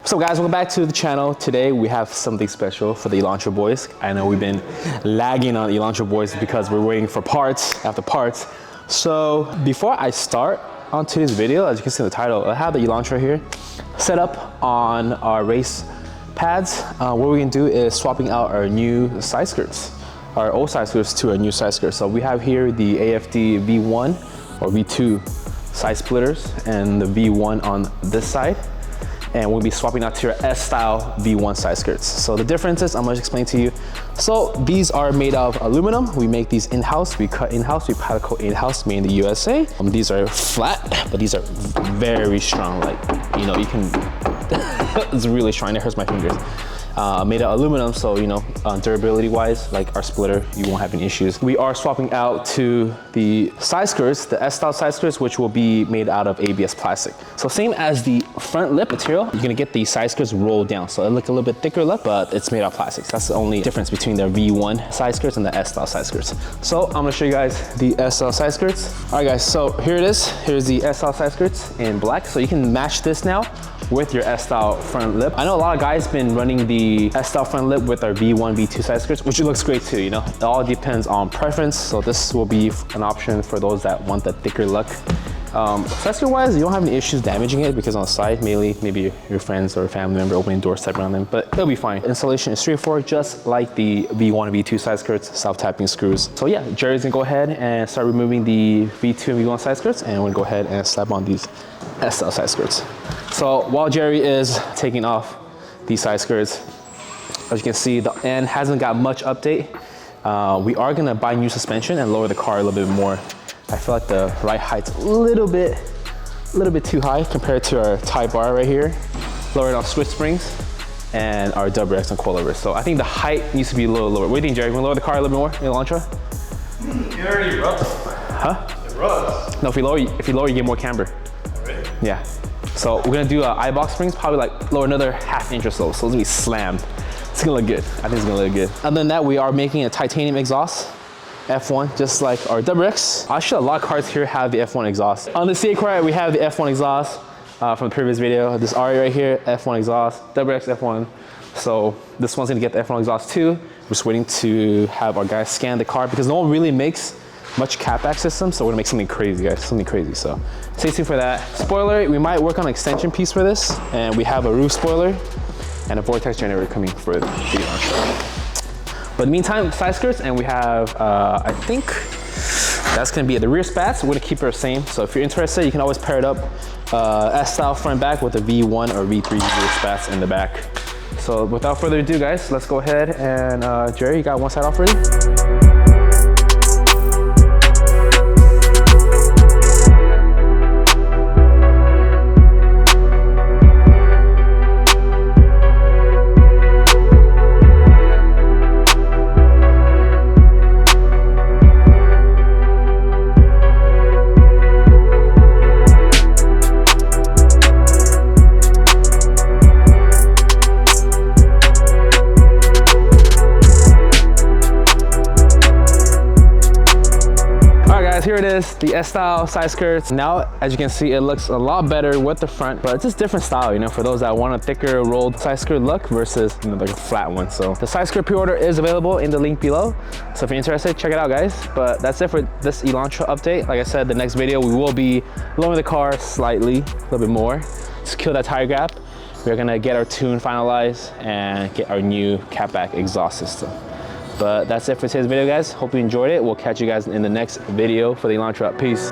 So guys, welcome back to the channel. Today we have something special for the Elantra boys. I know we've been lagging on Elantra boys because we're waiting for parts after parts. So before I start on today's video, as you can see in the title, I have the Elantra here set up on our race pads. What we're gonna do is swapping out our new side skirts, our old side skirts to our new side skirts. So we have here the AFD V1 or V2 side splitters and the V1 on this side. And we'll be swapping out to your S-style V1 side skirts. So the differences, I'm gonna explain to you. So these are made of aluminum. We make these in-house, we cut in-house, we powder coat in-house, made in the USA. These are flat, but these are very strong. Like, you know, you can, it's really strong, it hurts my fingers. Made of aluminum, so you know, durability wise, like our splitter, you won't have any issues. We are swapping out to the side skirts, the S-style side skirts, which will be made out of ABS plastic. So same as the front lip material, you're gonna get the side skirts rolled down. So it look a little bit thicker lip, but it's made out of plastics. That's the only difference between the V1 side skirts and the S-style side skirts. So I'm gonna show you guys the S-style side skirts. All right guys, so here it is. Here's the S-style side skirts in black. So you can match this now with your S-style front lip. I know a lot of guys been running the S-style front lip with our V1, V2 side skirts, which looks great too, you know? It all depends on preference. So this will be an option for those that want the thicker look. Side skirt wise, you don't have any issues damaging it because on the side, mainly maybe your friends or family member opening doors, stepping on them, but it'll be fine. Installation is straightforward, just like the V1 and V2 side skirts, self-tapping screws. So yeah, Jerry's gonna go ahead and start removing the V2 and V1 side skirts, and we'll go ahead and slap on these S-style side skirts. So while Jerry is taking off these side skirts, as you can see, the end hasn't got much update. We are gonna buy new suspension and lower the car a little bit more. I feel like the ride height's a little bit too high compared to our tie bar right here. Lower it on switch springs and our WX and coilovers. So I think the height needs to be a little lower. What do you think, Jerry? Wanna lower the car a little bit more in Elantra? It already rubs. Huh? It rubs. No, if you lower, you get more camber. Alright. Yeah. So we're gonna do eye box springs, probably like lower another ½ inch or so. So it's gonna be slammed. It's gonna look good. I think it's gonna look good. Other than that, we are making a titanium exhaust, F1, just like our WX. Actually, a lot of cars here have the F1 exhaust. On the CA car, we have the F1 exhaust from the previous video. This RE right here, F1 exhaust, WX F1. So this one's gonna get the F1 exhaust too. We're just waiting to have our guys scan the car because no one really makes much catback system, so we're gonna make something crazy, guys, something crazy. So stay tuned for that. Spoiler, we might work on an extension piece for this, and we have a roof spoiler and a vortex generator coming for the Elantra. But in the meantime, side skirts, and we have, I think that's gonna be it. The rear spats, we're gonna keep it the same. So if you're interested, you can always pair it up S-style front back with a V1 or V3 rear spats in the back. So without further ado, guys, let's go ahead and Jerry, you got one side off ready? Here it is, the S-style side skirts. Now, as you can see, it looks a lot better with the front, but it's just different style, you know, for those that want a thicker rolled side skirt look versus, you know, like a flat one. So the side skirt pre-order is available in the link below. So if you're interested, check it out, guys. But that's it for this Elantra update. Like I said, the next video, we will be lowering the car slightly, a little bit more, to kill that tire gap. We're gonna get our tune finalized and get our new catback exhaust system. But that's it for today's video, guys. Hope you enjoyed it. We'll catch you guys in the next video for the Elantra. Peace.